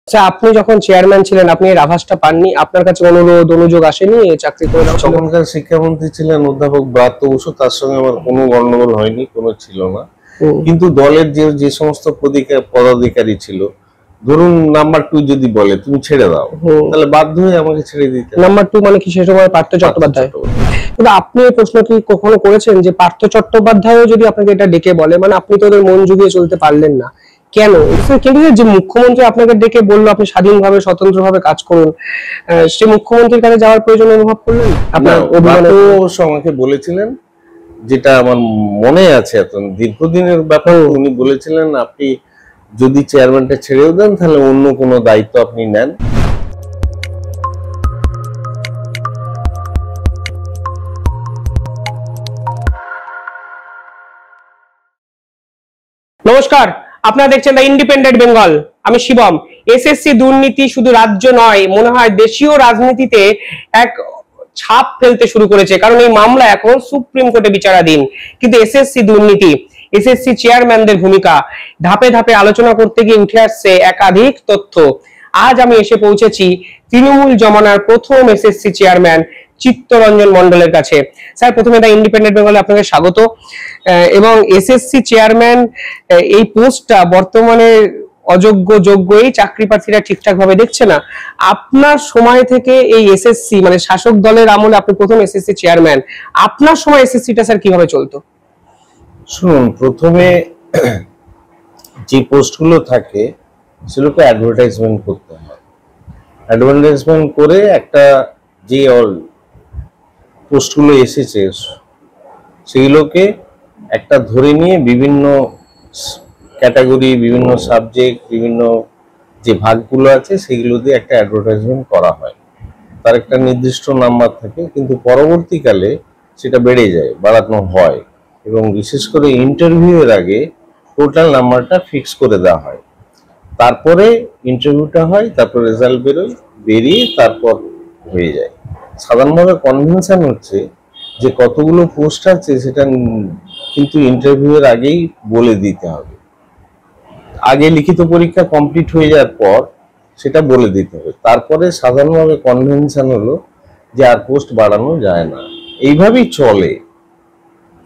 আচ্ছা, আপনি যখন চেয়ারম্যান ছিলেন আপনি এর আভাসটা পাননি? আপনার কাছে অনুরোধ অনুযোগ আসেনি চাকরি করে দেওয়ার? তখনকার শিক্ষামন্ত্রী ছিলেন অধ্যাপক ব্রাত্য বসু, তার সঙ্গে আমার কোনো গন্ডগোল হয়নি, কোনো ছিল না। কিন্তু দলের যে সমস্ত পদাধিকারী ছিল, ধরুন নাম্বার 2 যদি বলে তুমি ছেড়ে দাও, তাহলে বাধ্য হয়ে আমাকে ছেড়ে দিতে। নাম্বার 2 মানে কি? সে সময় পার্থ চট্টোপাধ্যায়। কিন্তু আপনি এই প্রশ্ন কি কখনো করেছেন যে পার্থ চট্টোপাধ্যায়ও যদি আপনাকে এটা ডেকে বলে, মানে আপনি তো ওদের মন জুগিয়ে চলতে পারলেন না কেন? কিন্তু যে মুখ্যমন্ত্রী আপনাকে ডেকে বললো আপনি স্বাধীনভাবে স্বতন্ত্রভাবে কাজ করুন, সে মুখ্যমন্ত্রীর কাছে যাওয়ার প্রয়োজন অনুভব করলেন? আপনার অবশ্য আমাকে বলেছিলেন, যেটা আমার মনে আছে, এত দীর্ঘদিনের ব্যাপার। উনি বলেছিলেন আপনি যদি চেয়ারম্যানটা ছেড়েও দেন তাহলে অন্য কোনো দায়িত্ব আপনি নেন। নমস্কার, আপনারা দেখছেন দ্য ইন্ডিপেন্ডেন্ট বেঙ্গল। আমি শিবম। এসএসসি দুর্নীতি শুধু রাজ্য নয়, মনে হয় দেশীয় রাজনীতিতে এক ছাপ ফেলতে শুরু করেছে, কারণ এই মামলা এখন সুপ্রিম কোর্টে বিচারাধীন। কিন্তু এসএসসি দুর্নীতি, এসএসসি চেয়ারম্যানদের ভূমিকা ধাপে ধাপে আলোচনা করতে গিয়ে উঠে আসছে একাধিক তথ্য। আজ আমি এসে পৌঁছেছি তৃণমূল জমানার প্রথম এসএসসি চেয়ারম্যান চিত্তরঞ্জন মণ্ডলের কাছে। স্যার, প্রথমে দ্য ইন্ডিপেন্ডেন্ট বেঙ্গলে আপনাকে স্বাগত। এবং এসএসসি চেয়ারম্যান এই পোস্টটা বর্তমানে অযোগ্য যোগ্য এই চাকরি প্রার্থীরা ঠিকঠাক ভাবে দেখছে না। আপনার সময় থেকে এই এসএসসি মানে শাসক দলের আমলে আপনি প্রথম এসএসসি চেয়ারম্যান, আপনার সময় এসএসসিটা স্যার কিভাবে চলতো? শুনুন, প্রথমে যে পোস্টগুলো থাকে সেগুলোকে অ্যাডভার্টাইজমেন্ট করতে হয়। অ্যাডভার্টাইজমেন্ট করে একটা যে পোস্টগুলো এসেছে সেগুলোকে একটা ধরে নিয়ে বিভিন্ন ক্যাটাগরি, বিভিন্ন সাবজেক্ট, বিভিন্ন যে ভাগগুলো আছে সেগুলো দিয়ে একটা অ্যাডভার্টাইজমেন্ট করা হয়। তার একটা নির্দিষ্ট নাম্বার থাকে, কিন্তু পরবর্তীকালে সেটা বেড়ে যায়, বাড়ানো হয়, এবং বিশেষ করে ইন্টারভিউয়ের আগে টোটাল নাম্বারটা ফিক্স করে দেওয়া হয়। তারপরে ইন্টারভিউটা হয়, তারপর রেজাল্ট বেরোয়, বেরিয়ে তারপর হয়ে যায়। সাধারণভাবে কনভেনশন হচ্ছে যে কতগুলো পোস্ট আছে সেটা কিন্তু ইন্টারভিউয়ের আগেই বলে দিতে হবে। আগে লিখিত পরীক্ষা কমপ্লিট হয়ে যাওয়ার পর সেটা বলে দিতে হবে। তারপরে সাধারণভাবে কনভেনশন হলো যে আর পোস্ট বাড়ানো যায় না, এইভাবেই চলে।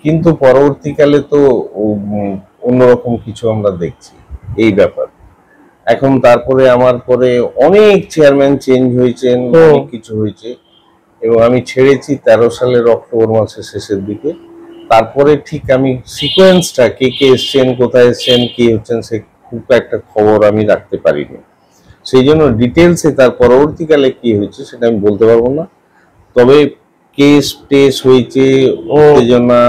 কিন্তু পরবর্তীকালে তো অন্যরকম কিছু আমরা দেখছি এই ব্যাপার। এখন তারপরে আমার পরে অনেক চেয়ারম্যান চেঞ্জ হয়েছেন, অনেক কিছু হয়েছে, এবং আমি ছেড়েছি 13 সালের অক্টোবর মাসের শেষের দিকে। তারপরে ঠিক আমি সিকোয়েন্সটা কে কে এসছেন, কোথায় এসছেন, কি হচ্ছেন, সে খুব একটা খবর আমি রাখতে পারিনি। সেই জন্য ডিটেলসে তার পরবর্তীকালে কি হয়েছে সেটা আমি বলতে পারবো না। তবে কেস টেস হয়েছে, উত্তেজনা,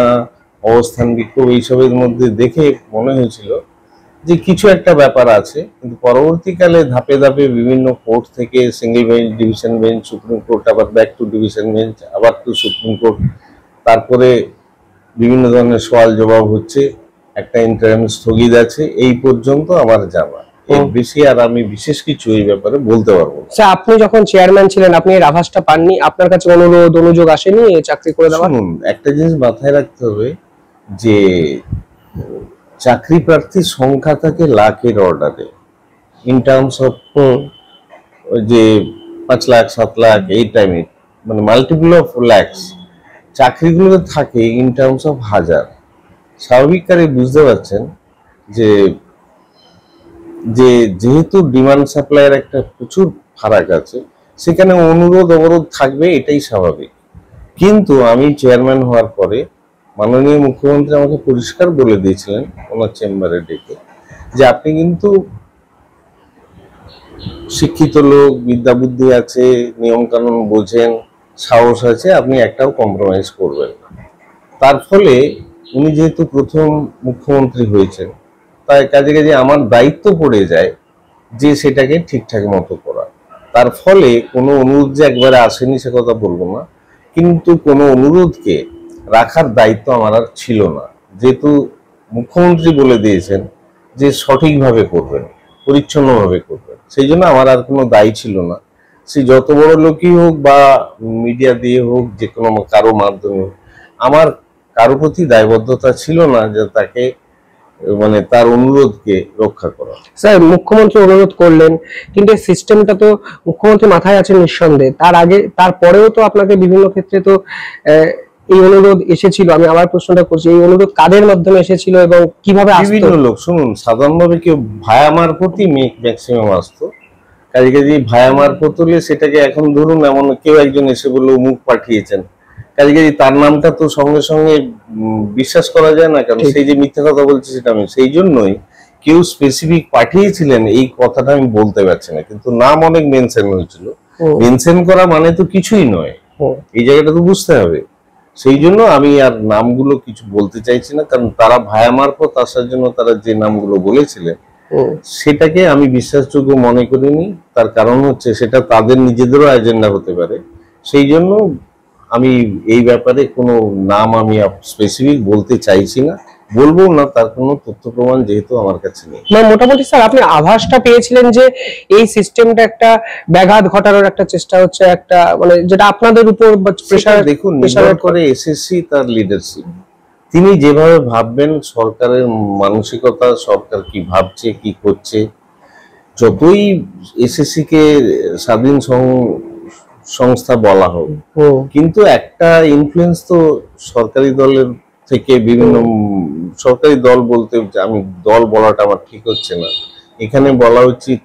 অবস্থান বিক্ষোভ, এইসবের মধ্যে দেখে মনে হয়েছিল যে কিছু একটা ব্যাপার আছে। কিন্তু পরবর্তীকালে ধাপে ধাপে বিভিন্ন কোর্ট থেকে single bench, division bench, supreme court, আবার ব্যাক টু ডিভিশন বেঞ্চ, আবার টু সুপ্রিম কোর্ট, তারপরে বিভিন্ন ধরনের সওয়াল জবাব হচ্ছে, একটা ইন্টারিম স্থগিত আছে, এই পর্যন্ত আমার জানা। এর বেশি আর আমি বিশেষ কিছু এই ব্যাপারে বলতে পারবো না। স্যার, আপনি যখন চেয়ারম্যান ছিলেন আপনি এর আভাসটা পাননি? আপনার কাছে অনুরোধ অনুযোগ আসেনি চাকরি করে দেওয়ার? শুনুন, একটা জিনিস মাথায় রাখতে হবে যে চাকরি প্রার্থীর সংখ্যা থাকে লাখের অর্ডারে, ইন টার্মস অফ যে 5 লাখ 7 লাখ এই টাইমে, মানে মাল্টিপল অফ ল্যাক্স। চাকরিগুলো থাকে ইন টার্মস অফ হাজার। স্বাভাবিকভাবে বুঝতে পারছেন যে যেহেতু ডিমান্ড সাপ্লাইয়ের একটা প্রচুর ফারাক আছে, সেখানে অনুরোধ অবরোধ থাকবে, এটাই স্বাভাবিক। কিন্তু আমি চেয়ারম্যান হওয়ার পরে মাননীয় মুখ্যমন্ত্রী আমাকে পরিষ্কার বলে দিয়েছিলেন ওনার চেম্বারে ডেকে যে আপনি কিন্তু শিক্ষিত লোক, বিদ্যা বুদ্ধি আছে, নিয়ম কানুন বোঝেন, সাহস আছে, আপনি একটাও কম্প্রোমাইজ করবেন না। তার ফলে উনি যেহেতু প্রথম মুখ্যমন্ত্রী হয়েছেন, তাই কাজে কাজে আমার দায়িত্ব পড়ে যায় যে সেটাকে ঠিকঠাক মতো করা। তার ফলে কোনো অনুরোধ যে একবারে আসেনি সে কথা বলবো না, কিন্তু কোনো অনুরোধকে রাখার দায়িত্ব আমার আর ছিল না, যেহেতু মুখ্যমন্ত্রী বলে দিয়েছেন যে সঠিকভাবে করবেন, পরিচ্ছন্নভাবে করবেন। সেই জন্য আমার আর কোনো দায়ী ছিল না। সে যত বড় লোকই হোক বা মিডিয়া দিয়ে হোক, যে কোনো কারো মাধ্যমে হোক, আমার কারো প্রতি দায়বদ্ধতা ছিল না যে তাকে মানে তার অনুরোধকে রক্ষা করা। স্যার মুখ্যমন্ত্রী অনুরোধ করলেন, কিন্তু এই সিস্টেমটা তো মুখ্যমন্ত্রী মাথায় আছে নিঃসন্দেহে, তার আগে তারপরেও তো আপনাকে বিভিন্ন ক্ষেত্রে তো এই অনুরোধ এসেছিল। আমি আবার প্রশ্নটা করছি, এই অনুরোধ কাদের মাধ্যমে এসেছিল এবং কিভাবে আসতো? বিভিন্ন লোক, শুনুন, সাধারণভাবে কেউ ভায়া মারফতই ম্যাক্সিমাম আসতো। কাজে ভায়া মারফত হলে সেটাকে এখন ধরুন এমন কেউ একজন এসে বললো মুখ পাঠিয়েছেন, কাজে তার নামটা তো সঙ্গে সঙ্গে বিশ্বাস করা যায় না, কারণ সেই যে মিথ্যা কথা বলছে সেটা আমি, সেই জন্যই কেউ স্পেসিফিক পাঠিয়েছিলেন এই কথাটা আমি বলতে পারছি না, কিন্তু নাম অনেক মেনশন হয়েছিল। মেনশন করা মানে তো কিছুই নয়, এই জায়গাটা তো বুঝতে হবে। সেই জন্য আমি আর নামগুলো কিছু বলতে চাইছি না, কারণ তারা ভায়া মারফত আসার জন্য তারা যে নামগুলো বলেছিলেন সেটাকে আমি বিশ্বাসযোগ্য মনে করিনি। তার কারণ হচ্ছে সেটা তাদের নিজেদেরও এজেন্ডা হতে পারে, সেই জন্য আমি এই ব্যাপারে কোনো নাম আমি স্পেসিফিক বলতে চাইছি না, বলবো না, তার কোনো তথ্য প্রমাণ যেহেতু আমার কাছে নেই। মোটামুটি স্যার আপনি আভাসটা পেয়েছিলেন যে এই সিস্টেমটা একটা ব্যাঘাত ঘটানোর একটা চেষ্টা হচ্ছে, একটা মানে যেটা আপনাদের উপর প্রেসার। দেখুন, নির্ভর করে এসএসসি তার লিডারশিপ, তিনি যেভাবে ভাববেন, সরকারের মানসিকতা, সরকার কি ভাবছে কি করছে। যতই এসএসসি কে স্বাধীন সংস্থা বলা হোক, কিন্তু একটা ইনফ্লুয়েন্স তো সরকারি দলের থেকে বিভিন্ন সরকারি দল বলতে আমি দল বলাটা আমার ঠিক হচ্ছে না, এখানে বলা উচিত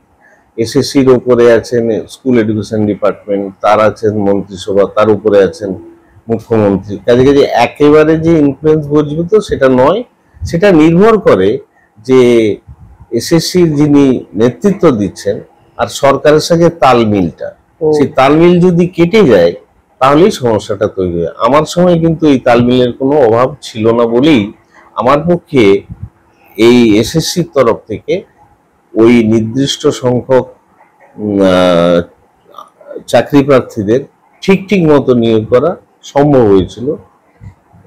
এসএসসির উপরে আছেন স্কুল এডুকেশন ডিপার্টমেন্ট, তার আছেন মন্ত্রিসভা, তার উপরে আছেন মুখ্যমন্ত্রী। কাজে একেবারে যে ইনফ্লুয়েন্স বুঝবে তো সেটা নয়, সেটা নির্ভর করে যে এসএসসির যিনি নেতৃত্ব দিচ্ছেন আর সরকারের সাথে তালমিলটা, সেই তালমিল যদি কেটে যায় তাহলেই সমস্যাটা তৈরি হয়। আমার সময় কিন্তু এই তালমিলের কোনো অভাব ছিল না বলেই আমার পক্ষে এই এসএসসির তরফ থেকে ওই নির্দিষ্ট সংখ্যক চাকরি প্রার্থীদের ঠিক মতো নিয়োগ করা সম্ভব হয়েছিল,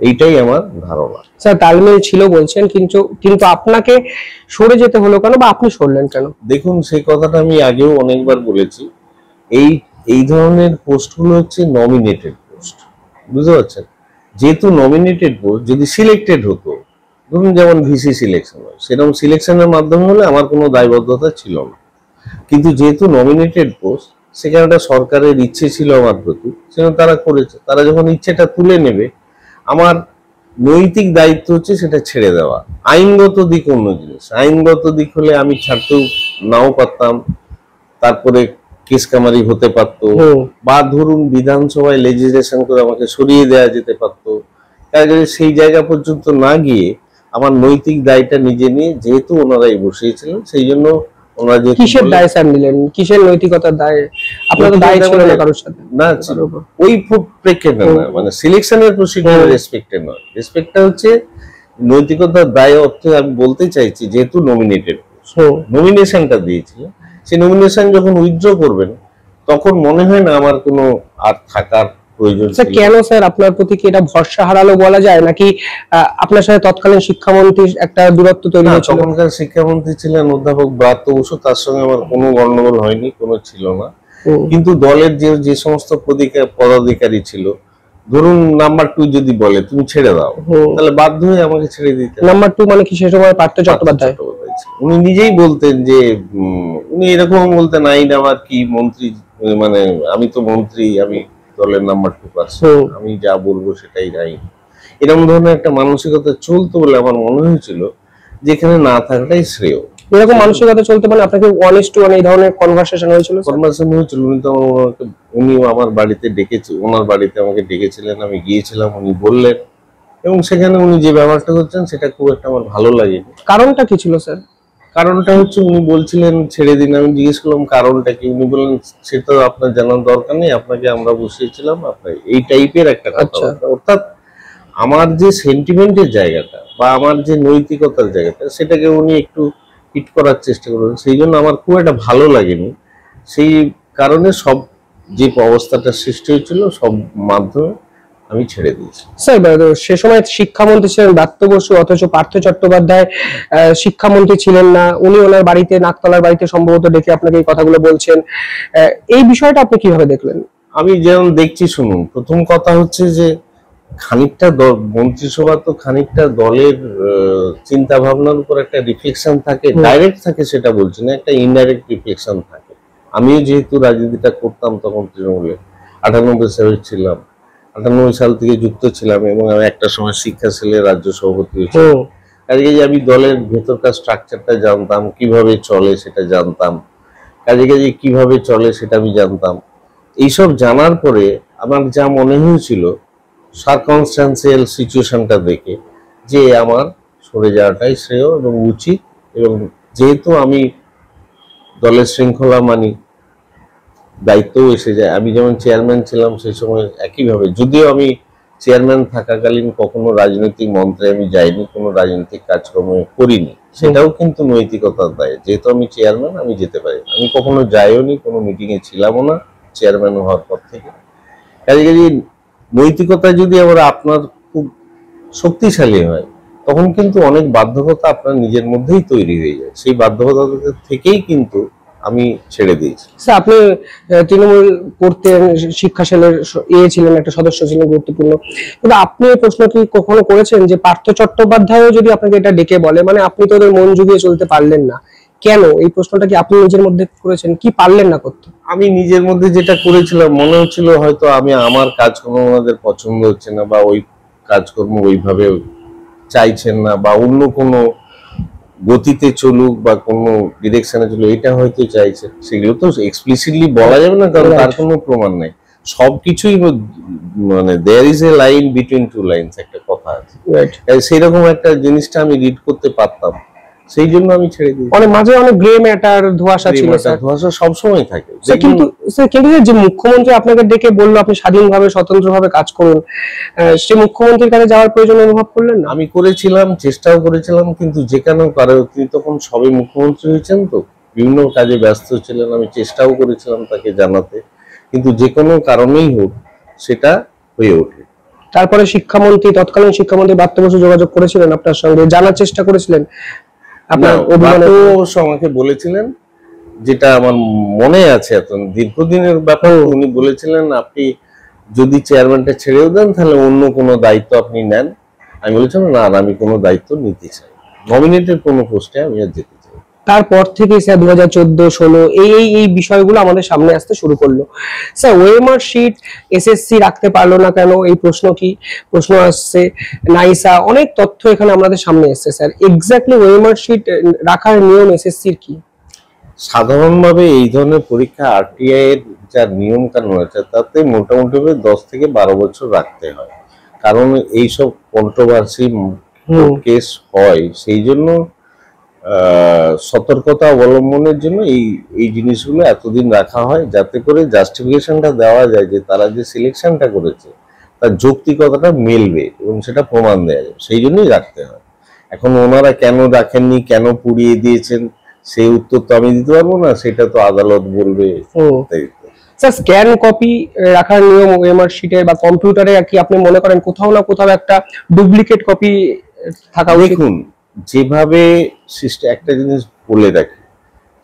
এইটাই আমার ধারণা। স্যার তালমিল ছিল বলছেন, কিন্তু আপনাকে সরে যেতে হলো কেন, বা আপনি সরলেন কেন? দেখুন, সেই কথাটা আমি আগেও অনেকবার বলেছি, এই ধরনের পোস্টগুলো হচ্ছে নমিনেটেড পোস্ট, বুঝতে পারছেন? যেহেতু নমিনেটেড পোস্ট, যদি সিলেক্টেড হতো, ধরুন যেমন ভিসি সিলেকশন হয়, সেরকম সিলেকশনের মাধ্যমে হলে আমার কোনো দায়বদ্ধতা ছিল না, কিন্তু যেহেতু নমিনেটেড পোস্ট, সেখানে একটা সরকারের ইচ্ছে ছিল আমার প্রতি, সেখানে তারা করেছে। তারা যখন ইচ্ছেটা তুলে নেবে, আমার নৈতিক দায়িত্ব হচ্ছে সেটা ছেড়ে দেওয়া। আইনগত দিক অন্য জিনিস, আইনগত দিক হলে আমি ছাড়তেও নাও পারতাম, তারপরে কেস কামারি হতে পারতো, বা ধরুন বিধানসভায় লেজিসলেশন করে আমাকে সরিয়ে দেওয়া যেতে পারতো। সেই জায়গা পর্যন্ত না গিয়ে আমার নৈতিক দায়টা নিজে নিয়ে, যেহেতু ওনারাই বসিয়েছিলেন, সেই জন্য ওনারা যে কিসের দায় স্যার নিলেন, কিসের নৈতিকতার দায়? আপনার তো দায় ছিল না কারোর সাথে? না, ওই প্রেক্ষিতে না, মানে সিলেকশনের প্রসিডিউর রেসপেক্টে নয়, রেসপেক্টটা হচ্ছে নৈতিকতার দায় অর্থে আমি বলতে চাইছি, যেহেতু নমিনেটেড নমিনেশনটা দিয়েছিল, সেই নমিনেশন যখন উইথড্র করবেন তখন মনে হয় না আমার কোনো আর থাকার প্রয়োজন। কেন স্যার আপনার প্রতি কি এটা ভরসা হারালো বলা যায়, নাকি আপনার সাথে তৎকালীন শিক্ষামন্ত্রীর একটা দূরত্ব তৈরি হয়েছিল? তখনকার শিক্ষামন্ত্রী ছিলেন অধ্যাপক ব্রাত্য বসু, তার সঙ্গে আমার কোনো গন্ডগোল হয়নি, কোনো ছিল না। কিন্তু দলের যে সমস্ত পদাধিকারী ছিল, ধরুন নাম্বার 2 যদি বলে তুমি ছেড়ে দাও, তাহলে বাধ্য হয়ে আমাকে ছেড়ে দিতে। নাম্বার 2 মানে কি? সে সময় পার্থ চট্টোপাধ্যায় উনি নিজেই বলতেন যে উনি এরকম বলতেন, আইন আমার কি মন্ত্রী, মানে আমি তো মন্ত্রী, আমি দলের নাম্বার 2 পার্সন, আমি যা বলবো সেটাই আইন। এরকম ধরনের একটা মানসিকতা চলতো বলে আমার মনে হয়েছিল যেখানে না থাকাটাই শ্রেয়। এরকম মানসিকতা চলতে মানে আপনাকে 1:1 এই ধরনের কনভারসেশন হয়েছিল? উনি তো উনিও আমার বাড়িতে ডেকেছে, ওনার বাড়িতে আমাকে ডেকেছিলেন, আমি গিয়েছিলাম, উনি বললেন, এবং সেখানে উনি যে ব্যবহারটা করছেন সেটা খুব একটা আমার ভালো লাগেনি। কারণটা কি ছিল স্যার? কারণটা হচ্ছে উনি বলছিলেন ছেড়ে দিন, আমি জিজ্ঞেস করলাম কারণটা কি, উনি বললেন সেটা আপনার জানার দরকার নেই, আপনাকে আমরা বসিয়েছিলাম, আপনার এই টাইপের একটা কথা। অর্থাৎ আমার যে সেন্টিমেন্টের জায়গাটা বা আমার যে নৈতিকতার জায়গাটা, সেটাকে উনি একটু হিট করার চেষ্টা করলেন, সেই জন্য আমার খুব একটা ভালো লাগেনি। সেই কারণে সব যে অবস্থাটা সৃষ্টি হয়েছিল সব মাধ্যমে আমি ছেড়ে দিয়েছি। স্যার সে সময় শিক্ষামন্ত্রী ছিলেন ব্রাত্য বসু, অথচ পার্থ চট্টোপাধ্যায় শিক্ষামন্ত্রী ছিলেন না। উনি ওনার বাড়িতে, নাকতলার বাড়িতে সম্ভবত ডেকে আপনাকে এই কথাগুলো বলছেন, এই বিষয়টা আপনি কিভাবে দেখলেন? আমি যেমন দেখছি, শুনুন, প্রথম কথা হচ্ছে যে খানিকটা মন্ত্রিসভা তো খানিকটা দলের চিন্তা ভাবনার উপর একটা রিফ্লেকশন থাকে, ডাইরেক্ট থাকে সেটা বলছি না, একটা ইনডাইরেক্ট রিফ্লেকশন থাকে। আমিও যেহেতু রাজনীতিটা করতাম তখন তৃণমূলে 98 সালে ছিলাম, 98 সাল থেকে যুক্ত ছিলাম এবং আমি একটা সময় শিক্ষা সেলের রাজ্য সভাপতি হয়েছিলাম। কাজে আমি দলের ভেতরকার স্ট্রাকচারটা জানতাম, কিভাবে চলে সেটা জানতাম, কাজে কিভাবে চলে সেটা আমি জানতাম। এইসব জানার পরে আমার যা মনে হয়েছিল সার্কামস্ট্যান্সিয়াল সিচুয়েশনটা দেখে যে আমার সরে যাওয়াটাই শ্রেয় এবং উচিত। এবং যেহেতু আমি দলের শৃঙ্খলা মানি, দায়িত্বও এসে যায়। আমি যেমন চেয়ারম্যান ছিলাম সেই সময় একইভাবে, যদিও আমি চেয়ারম্যান থাকাকালীন কখনো রাজনৈতিক মন্ত্রে আমি যাইনি, কোনো রাজনৈতিক কাজকর্ম করিনি, সেটাও কিন্তু নৈতিকতার দায়। যেহেতু আমি চেয়ারম্যান আমি যেতে পারি, আমি কখনো যাইও নি, কোনো মিটিংয়ে ছিলামও না চেয়ারম্যান হওয়ার পর থেকে। কাজে নৈতিকতা যদি আবার আপনার খুব শক্তিশালী হয় তখন কিন্তু অনেক বাধ্যকতা আপনার নিজের মধ্যেই তৈরি হয়ে যায়। সেই বাধ্যকতা থেকেই কিন্তু আমি ছেড়ে দিয়েছি। স্যার আপনি তৃণমূল করতেন, শিক্ষা সেলের ছিলেন, একটা সদস্য ছিলেন গুরুত্বপূর্ণ, কিন্তু আপনি এই প্রশ্ন কি কখনো করেছেন যে পার্থ চট্টোপাধ্যায়ও যদি আপনাকে এটা ডেকে বলে, মানে আপনি তো ওদের মন জুগিয়ে চলতে পারলেন না, কেন? এই প্রশ্নটা কি আপনি নিজের মধ্যে করেছেন, কি পারলেন না করতে? আমি নিজের মধ্যে যেটা করেছিলাম, মনে হচ্ছিল হয়তো আমি আমার কাজকর্ম ওনাদের পছন্দ হচ্ছে না, বা ওই কাজকর্ম ওইভাবে চাইছেন না, বা অন্য কোনো গতিতে চলুক বা কোনো ডিরেকশনে চলুক এটা হয়তো চাইছে। সেগুলো তো এক্সপ্লিসিটলি বলা যাবে না, কারণ তার কোনো প্রমাণ নাই। সবকিছুই মানে there is a line between two lines, একটা কথা আছে, সেইরকম একটা জিনিসটা আমি রিড করতে পারতাম, সেই জন্য আমি ছেড়ে দিই। অনেক মাঝে অনেক গ্রে ম্যাটার ধোঁয়াশা ছিল স্যার, ধোঁয়াশা সবসময় থাকে। কিন্তু স্যার কিন্তু যে মুখ্যমন্ত্রী আপনাকে ডেকে বললো আপনি স্বাধীনভাবে স্বতন্ত্রভাবে কাজ করুন, সে মুখ্যমন্ত্রীর কাছে যাওয়ার প্রয়োজন অনুভব করলেন না? আমি করেছিলাম, চেষ্টাও করেছিলাম, কিন্তু যেখানেও কারো তিনি তখন সবে মুখ্যমন্ত্রী হয়েছেন তো বিভিন্ন কাজে ব্যস্ত ছিলেন, আমি চেষ্টাও করেছিলাম তাকে জানাতে, কিন্তু যে কোনো কারণেই হোক সেটা হয়ে ওঠে। তারপরে শিক্ষামন্ত্রী, তৎকালীন শিক্ষামন্ত্রী ব্রাত্য বসু যোগাযোগ করেছিলেন আপনার সঙ্গে, জানার চেষ্টা করেছিলেন আপনার অভিমানে? আমাকে বলেছিলেন, যেটা আমার মনে আছে, এত দীর্ঘদিনের ব্যাপার, উনি বলেছিলেন আপনি যদি চেয়ারম্যানটা ছেড়েও দেন তাহলে অন্য কোনো দায়িত্ব আপনি নেন। আমি বলেছিলাম না, আমি কোনো দায়িত্ব নিতে চাই, নমিনেটেড কোনো পোস্টে আমি আর যেতে চাই। তারপর থেকে স্যার 2014-16 এই বিষয়গুলো আমাদের সামনে আসতে শুরু করলো। স্যার ওএমআর শিট এসএসসি রাখতে পারলো না কেন, এই প্রশ্ন আসছে। নাইসা অনেক তথ্য এখানে আমাদের সামনে এসছে। স্যার এক্স্যাক্টলি ওএমআর শিট রাখার নিয়ম এসএসসির কি? সাধারণভাবে এই ধরনের পরীক্ষা আরটিআই এর যা নিয়ম কানুন আছে তাতে মোটামুটি 10 থেকে 12 বছর রাখতে হয়, কারণ এইসব কন্ট্রোভার্সি কেস হয়, সেই জন্য সতর্কতা অবলম্বনের জন্য এই জিনিসগুলো এতদিন রাখা হয়, যাতে করে জাস্টিফিকেশনটা দেওয়া যায় যে তারা যে সিলেকশনটা করেছে তার যৌক্তিকতাটা মিলবে এবং সেটা প্রমাণ দেওয়া যায়, সেই জন্যই রাখতে হয়। এখন ওনারা কেন রাখেননি, কেন পুড়িয়ে দিয়েছেন, সেই উত্তর তো আমি দিতে পারবো না, সেটা তো আদালত বলবে। স্যার স্ক্যান কপি রাখার নিয়ম ওএমআর শিটের বা কম্পিউটারে কি আপনি মনে করেন কোথাও না কোথাও একটা ডুপ্লিকেট কপি থাকা উচিত? দেখুন, যেভাবে সিস্টেম, একটা জিনিস বলে রাখি,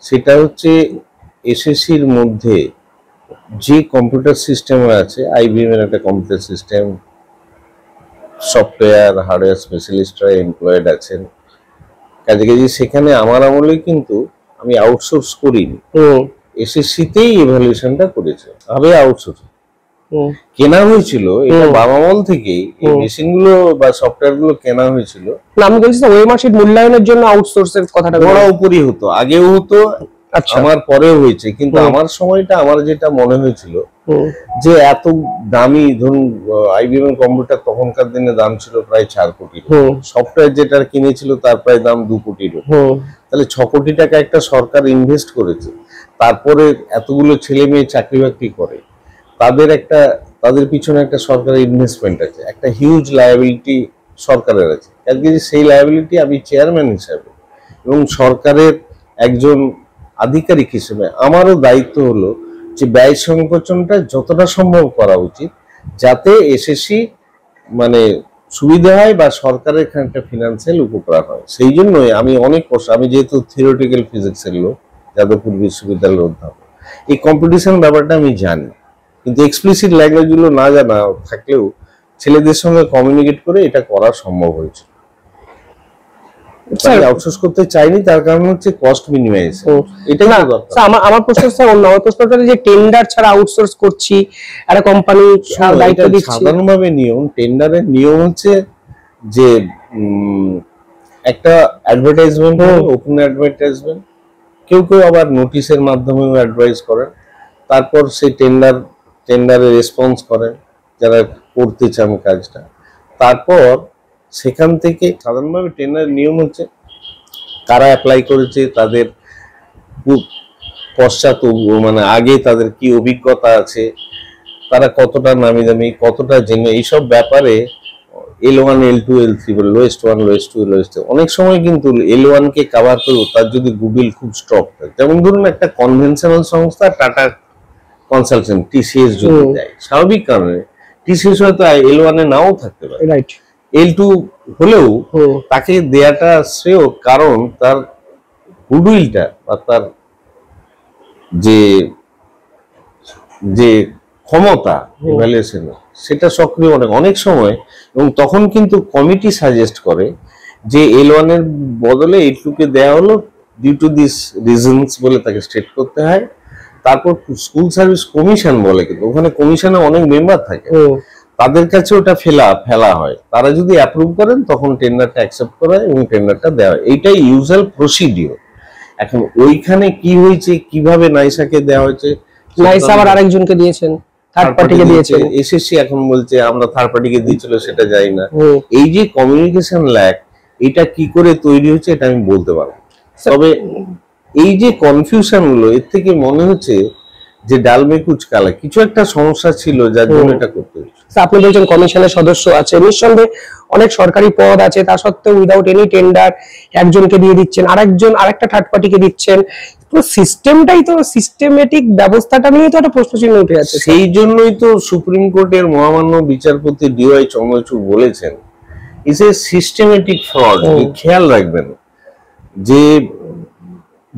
সেটা হচ্ছে এসএসসির মধ্যে যে কম্পিউটার সিস্টেম আছে, আইবিএম এর একটা কম্পিউটার সিস্টেম, সফটওয়্যার হার্ডওয়্যার স্পেশালিস্টরা এমপ্লয়েড আছেন, কাজে সেখানে আমার আমলে কিন্তু আমি আউটসোর্স করিনি, এসএসসিতেই ইভালুয়েশনটা করেছে, ভাবে আউটসোর্স কেনা হয়েছিল, এটা বামামল থেকে এই মেশিনগুলো বা সফটওয়্যারগুলো কেনা হয়েছিল না। আমি বলছি ওএমআর শিট মূল্যায়নের জন্য আউটসোর্সের কথাটা বড় উপরই হতো, আগেও হতো, আমার পরেও হয়েছে, কিন্তু আমার সময়টা আমার যেটা মনে হয়েছিল যে এত দামি, ধরুন আইবিএম এর কম্পিউটার তখনকার দিনে দাম ছিল প্রায় 4 কোটি, সফটওয়্যার যেটা কিনেছিল তার প্রায় দাম 2 কোটির, তাহলে 6 কোটি টাকা একটা সরকার ইনভেস্ট করেছে, তারপরে এতগুলো ছেলে মেয়ে চাকরি বাকরি করে, তাদের পিছনে একটা সরকারের ইনভেস্টমেন্ট আছে, একটা হিউজ লায়াবিলিটি সরকারের আছে। আজকে সেই লায়াবিলিটি আমি চেয়ারম্যান হিসাবে এবং সরকারের একজন আধিকারিক হিসেবে আমারও দায়িত্ব হলো যে ব্যয় সংকোচনটা যতটা সম্ভব করা উচিত, যাতে এসএসসি মানে সুবিধা হয় বা সরকারের এখানে একটা ফিনান্সিয়াল উপকার হয়। সেই জন্যই আমি আমি যেহেতু থিওরিটিক্যাল ফিজিক্সের লোক, যাদবপুর বিশ্ববিদ্যালয়ের অধ্যাপক, এই কম্পিটিশন ব্যাপারটা আমি জানি, কিন্তু এক্সপ্লিসিট ল্যাঙ্গুয়েজ গুলো না জানা থাকলেও ছেলেদের সঙ্গে কমিউনিকেট করে এটা করা সম্ভব হয়েছে। আউটসোর্স করতে চাইনি, তার কারণ হচ্ছে কস্ট মিনিমাইজ। এটাই না আমার প্রশ্ন স্যার অন্য। আমার প্রশ্নটা যে টেন্ডার ছাড়া আউটসোর্স করছি, একটা কোম্পানি দায়িত্ব দিচ্ছে। সাধারণভাবে নিয়ম, টেন্ডারের নিয়ম হচ্ছে যে একটা অ্যাডভার্টাইজমেন্ট, ওপেন অ্যাডভার্টাইজমেন্ট, কেউ কেউ আবার নোটিশের মাধ্যমেও অ্যাডভাইস করেন, তারপর সেই টেন্ডারে রেসপন্স করেন যারা করতে চান কাজটা, তারপর সেখান থেকে সাধারণভাবে টেন্ডারের নিয়ম হচ্ছে কারা অ্যাপ্লাই করেছে, তাদের পশ্চাৎ মানে আগে তাদের কি অভিজ্ঞতা আছে, তারা কতটা নামি দামি, কতটা জেনে, এইসব ব্যাপারে L1 L2 L3 lowest 1 lowest 2 lowest. অনেক সময় কিন্তু L1 কে কভার করো তার যদি গুডউইল খুব স্ট্রং থাকে, যেমন ধরুন একটা কনভেনশনাল সংস্থা টাটা কনসালটেন্ট TCS যদি দেয়, স্বাভাবিক কারণে TCS হয়তো L1 এ নাও থাকতে পারে, রাইট, L2 হলেও তাকে দেয়াটা শ্রেয়, কারণ তার গুডউইলটা বা তার যে ক্ষমতা ইভ্যালুয়েশন সেটা সক্রিয় অনেক সময়। এবং তখন কিন্তু কমিটি সাজেস্ট করে যে L1 এর বদলে L2 কে দেওয়া হলো ডিউ টু দিস রিজনস বলে তাকে স্টেট করতে হয়। তারপর স্কুল সার্ভিস কমিশন বলে, কিন্তু ওখানে কমিশনে অনেক মেম্বার থাকে, তাদের কাছে ওটা ফেলা হয়, তারা যদি অ্যাপ্রুভ করেন তখন টেন্ডারটা অ্যাকসেপ্ট করা হয় এবং টেন্ডারটা দেওয়া হয়। এইটাই ইউজুয়াল প্রসিডিওর। এখন ওইখানে কি হয়েছে, কিভাবে নাইসাকে দেওয়া হয়েছে, নাইসা আবার আরেকজনকে দিয়েছেন, থার্ড পার্টিকে দিয়েছেন, এসএসসি এখন বলছে আমরা থার্ড পার্টিকে দিয়েছিল, সেটা জানি না। এই যে কমিউনিকেশন ল্যাক, এটা কি করে তৈরি হচ্ছে এটা আমি বলতে পারবো। তবে এই যে কনফিউশন গুলো, এর থেকে মনে হচ্ছে যে ডাল মে কুচ কালা, কিছু একটা সমস্যা ছিল যার জন্য এটা করতে হচ্ছে। আপনি বলছেন কমিশনের সদস্য আছে, নিঃসন্দেহে অনেক সরকারি পদ আছে, তা সত্ত্বেও উইদাউট এনি টেন্ডার একজনকে দিয়ে দিচ্ছেন, আরেকটা থার্ড পার্টিকে দিচ্ছেন। পুরো সিস্টেমটাই তো, সিস্টেমেটিক ব্যবস্থাটা নিয়ে তো একটা প্রশ্নচিহ্ন উঠে আছে। সেই জন্যই তো সুপ্রিম কোর্টের মহামান্য বিচারপতি DY চন্দ্রচূড় বলেছেন ইজ এ সিস্টেমেটিক ফ্রড। খেয়াল রাখবেন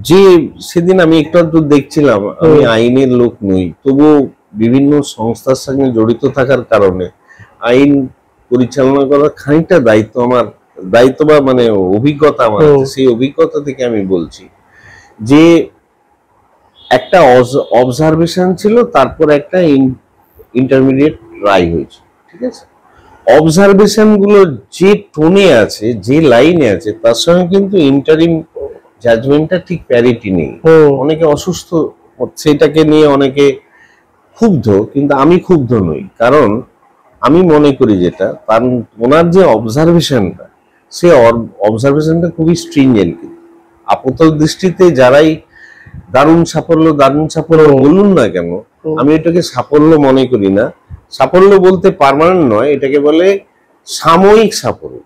যে সেদিন আমি একটু দেখছিলাম, আমি আইনের লোক নই, তবুও বিভিন্ন সংস্থার সঙ্গে জড়িত থাকার কারণে আইন পরিচালনা করার খানিকটা দায়িত্ব বা মানে অভিজ্ঞতা আমার, সেই অভিজ্ঞতা থেকে আমি বলছি যে একটা অবজারভেশন ছিল, তারপর একটা ইন্টারমিডিয়েট রায় হয়েছে, ঠিক আছে। অবজারভেশন গুলো যে টোনে আছে, যে লাইনে আছে, তার সঙ্গে কিন্তু ইন্টারিম জাজমেন্টটা ঠিক প্যারিটি নেই। অনেকে অসুস্থ, সেটাকে নিয়ে অনেকে ক্ষুব্ধ, কিন্তু আমি ক্ষুব্ধ নই, কারণ আমি মনে করি যেটা তার ওনার যে অবজারভেশনটা, সে অবজারভেশনটা খুবই স্ট্রিনজেন্ট। আপাত দৃষ্টিতে যারাই দারুণ সাফল্য বলুন না কেন, আমি এটাকে সাফল্য মনে করি না। সাফল্য বলতে পার্মানেন্ট নয়, এটাকে বলে সাময়িক সাফল্য।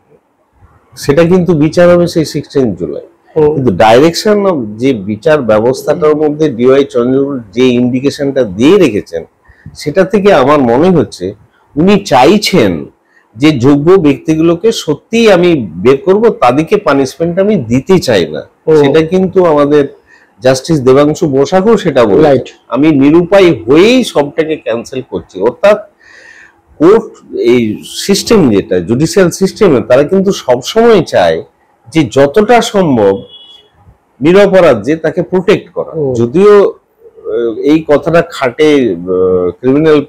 সেটা কিন্তু বিচার হবে সেই 16 জুলাই, কিন্তু ডাইরেকশন অফ যে বিচার ব্যবস্থাটার মধ্যে DY চন্দ্রচূড় যে ইন্ডিকেশনটা দিয়ে রেখেছেন, সেটা থেকে আমার মনে হচ্ছে উনি চাইছেন যে যোগ্য ব্যক্তিগুলোকে সত্যিই আমি বের করব, তাদেরকে পানিশমেন্ট আমি দিতে চাই না। সেটা কিন্তু আমাদের জাস্টিস দেবাংশু বসাকও সেটা বলে, আমি নিরুপায় হয়েই সবটাকে ক্যান্সেল করছি। অর্থাৎ কোর্ট, এই সিস্টেম যেটা জুডিশিয়াল সিস্টেমে, তারা কিন্তু সবসময় চায় যে যতটা সম্ভব নিরপরাধ যে তাকে প্রোটেক্ট করা। যদিও এই কথাটা খাটে ক্রিমিনাল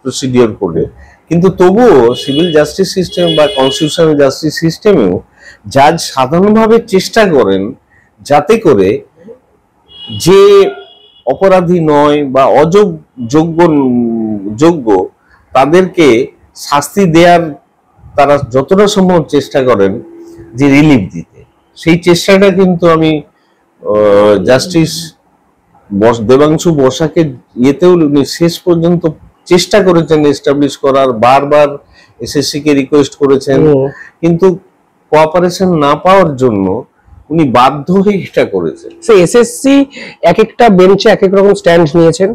প্রসিডিওর কোডে, কিন্তু তবুও সিভিল জাস্টিস সিস্টেম বা কনস্টিটিউশনাল জাস্টিস সিস্টেমেও জাজ সাধারণভাবে চেষ্টা করেন যাতে করে যে অপরাধী নয় বা যোগ্য তাদেরকে শাস্তি দেওয়ার তারা যতটা সম্ভব চেষ্টা করেন যে রিলিফ দিতে। সেই চেষ্টাটা কিন্তু আমি জাস্টিস দেবাংশু বসাকে ইয়েতেও শেষ পর্যন্ত চেষ্টা করেছেন এস্টাবলিশ করার, বারবার SSC কে রিকোয়েস্ট করেছেন, কিন্তু কোঅপারেশন না পাওয়ার জন্য উনি বাধ্য হয়ে এটা করেছেন। SSC এক একটা বেঞ্চে এক এক রকম স্ট্যান্ড নিয়েছেন।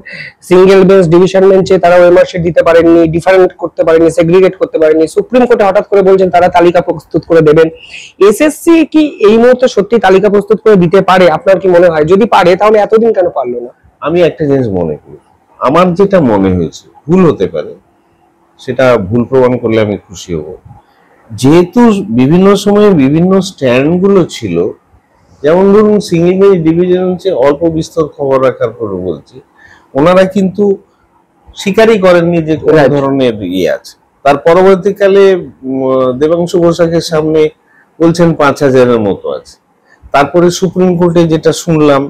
সিঙ্গেল বেঞ্চ, ডিভিশন বেঞ্চে তারা ওএমআর শিট দিতে পারেননি, ডিফারেন্ট করতে পারেননি, সেগ্রিগেট করতে পারেননি। সুপ্রিম কোর্টে হঠাৎ করে বলছেন তারা তালিকা প্রস্তুত করে দেবেন। SSC কি এই মুহূর্তে সত্যি তালিকা প্রস্তুত করে দিতে পারে? আপনার কি মনে হয়? যদি পারে তাহলে এতদিন কেন পারলো না? আমি একটা জিনিস মনে করি, আমার যেটা মনে হয়েছে, ভুল হতে পারে, সেটা ভুল প্রমাণ করলে আমি খুশি হব। যেহেতু বিভিন্ন সময়ে বিভিন্ন স্ট্যান্ড গুলো ছিল, যেমন ধরুন সিঙ্গল বেঞ্চ ডিভিশন হচ্ছে অল্প বিস্তর খবর রাখার পরে বলছি, ওনারা কিন্তু স্বীকারই করেননি যে কোন ধরনের ইয়ে আছে। তার পরবর্তীকালে দেবাংশু বসাকের সামনে বলছেন 5,000-এর মতো আছে। তারপরে সুপ্রিম কোর্টে যেটা শুনলাম,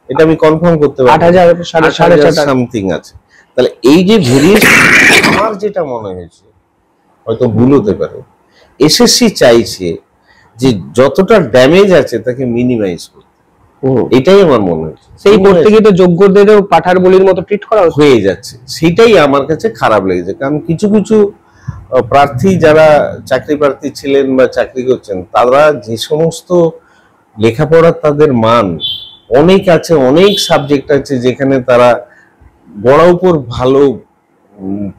এটা আমি কনফার্ম করতে পারি 8,000 সামথিং আছে। তাহলে এই যে ভেরিয়েশন, আমার যেটা মনে হয়েছে, হয়তো ভুল হতে পারে, এসএসসি চাইছে যে যতটা ড্যামেজ আছে তাকে মিনিমাইজ করতে। এটাই আমার মনে হচ্ছে। সেই করতে গিয়ে তো যোগ্যদেরও পাঠার বলির মতো ট্রিট করা হয়ে যাচ্ছে, সেটাই আমার কাছে খারাপ লেগেছে। কারণ কিছু কিছু প্রার্থী যারা চাকরি প্রার্থী ছিলেন বা চাকরি করছেন, তারা যে সমস্ত লেখাপড়া, তাদের মান অনেক আছে, অনেক সাবজেক্ট আছে যেখানে তারা বড় উপর ভালো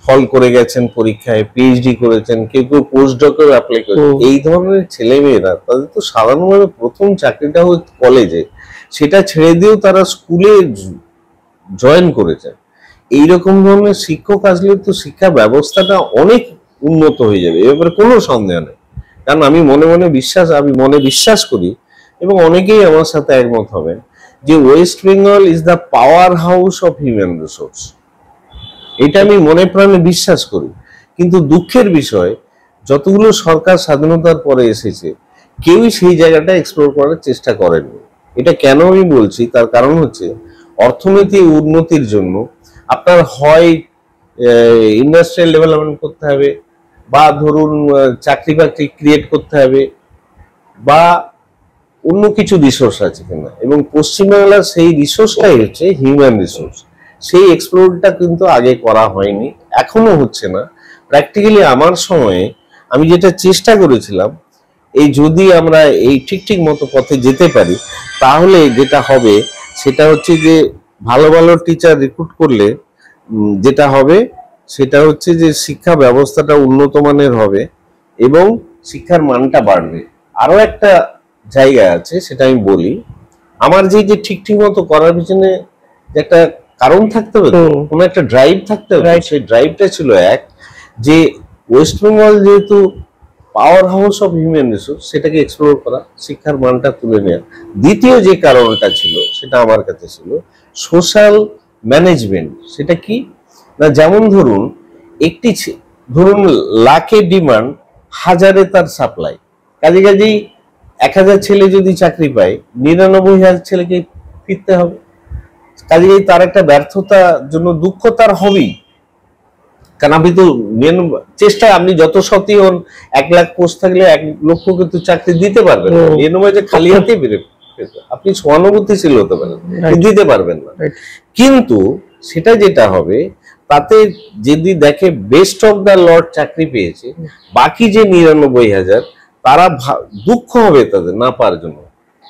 ফল করে গেছেন পরীক্ষায়, পিএইচডি করেছেন, কেউ কেউ পোস্ট ডকেও অ্যাপ্লাই করেছেন। এই ধরনের ছেলেমেয়েরা, তাদের তো সাধারণভাবে প্রথম চাকরিটা হচ্ছে কলেজে, সেটা ছেড়ে দিয়েও তারা স্কুলে জয়েন করেছেন। এইরকম ধরনের শিক্ষক আসলে তো শিক্ষা ব্যবস্থাটা অনেক উন্নত হয়ে যাবে, এ ব্যাপারে কোনো সন্দেহ নেই। কারণ আমি মনে বিশ্বাস করি, এবং অনেকেই আমার সাথে একমত হবেন, যে West Bengal is the power house of human resource. এটা আমি মনে প্রাণে বিশ্বাস করি। কিন্তু দুঃখের বিষয়, যতগুলো সরকার স্বাধীনতার পরে এসেছে, কেউই সেই জায়গাটা এক্সপ্লোর করার চেষ্টা করেননি। এটা কেন আমি বলছি, তার কারণ হচ্ছে অর্থনৈতিক উন্নতির জন্য আপনার হয় ইন্ডাস্ট্রিয়াল ডেভেলপমেন্ট করতে হবে, বা ধরুন চাকরি বাকরি ক্রিয়েট করতে হবে, বা অন্য কিছু রিসোর্স আছে কিনা। এবং পশ্চিমবাংলার সেই রিসোর্সটাই হচ্ছে হিউম্যান রিসোর্স। সেই এক্সপ্লোরটা কিন্তু আগে করা হয়নি, এখনো হচ্ছে না। প্র্যাকটিক্যালি আমার সময়ে আমি যেটা চেষ্টা করেছিলাম, এই যদি আমরা এই ঠিক মতো পথে যেতে পারি, তাহলে যেটা হবে সেটা হচ্ছে যে ভালো ভালো টিচার রিক্রুট করলে যেটা হবে সেটা হচ্ছে যে শিক্ষা ব্যবস্থাটা উন্নত মানের হবে এবং শিক্ষার মানটা বাড়বে। আরো একটা জায়গা আছে, সেটা আমি বলি। আমার যে ঠিক মতো করার পিছনে একটা কারণ থাকতে হবে, কোনো একটা ড্রাইভ থাকতে হবে। সেই ড্রাইভটা ছিল এক, যে ওয়েস্ট বেঙ্গল যেহেতু power house of human resource, সেটাকে এক্সপ্লোর করা, শিক্ষার মানটা তুলে নেওয়া। দ্বিতীয় যে কারণটা ছিল, সেটা আমার কাছে ছিল সোশ্যাল ম্যানেজমেন্ট। সেটা কি না, যেমন ধরুন ধরুন লাখে ডিমান্ড, 1000-এ তার সাপ্লাই। কাজেই 1000 ছেলে যদি চাকরি পায়, 99,000 ছেলেকে ফিরতে হবে। কাজেই তার একটা ব্যর্থতার জন্য দুঃখ তার হবেই। কারণ আপনি তো চেষ্টা, আপনি যত সতী হন, 1 লাখ পোস্ট থাকলে 1 লক্ষ কিন্তু চাকরি দিতে পারবেন না। 99 যে খালি হাতেই বেরোবে, আপনি সহানুভূতিশীল হতে পারেন, দিতে পারবেন না। কিন্তু সেটা যেটা হবে, তাতে যদি দেখে বেস্ট অফ দ্য লট চাকরি পেয়েছে, বাকি যে 99,000, তারা দুঃখ হবে তাদের না পাওয়ার জন্য,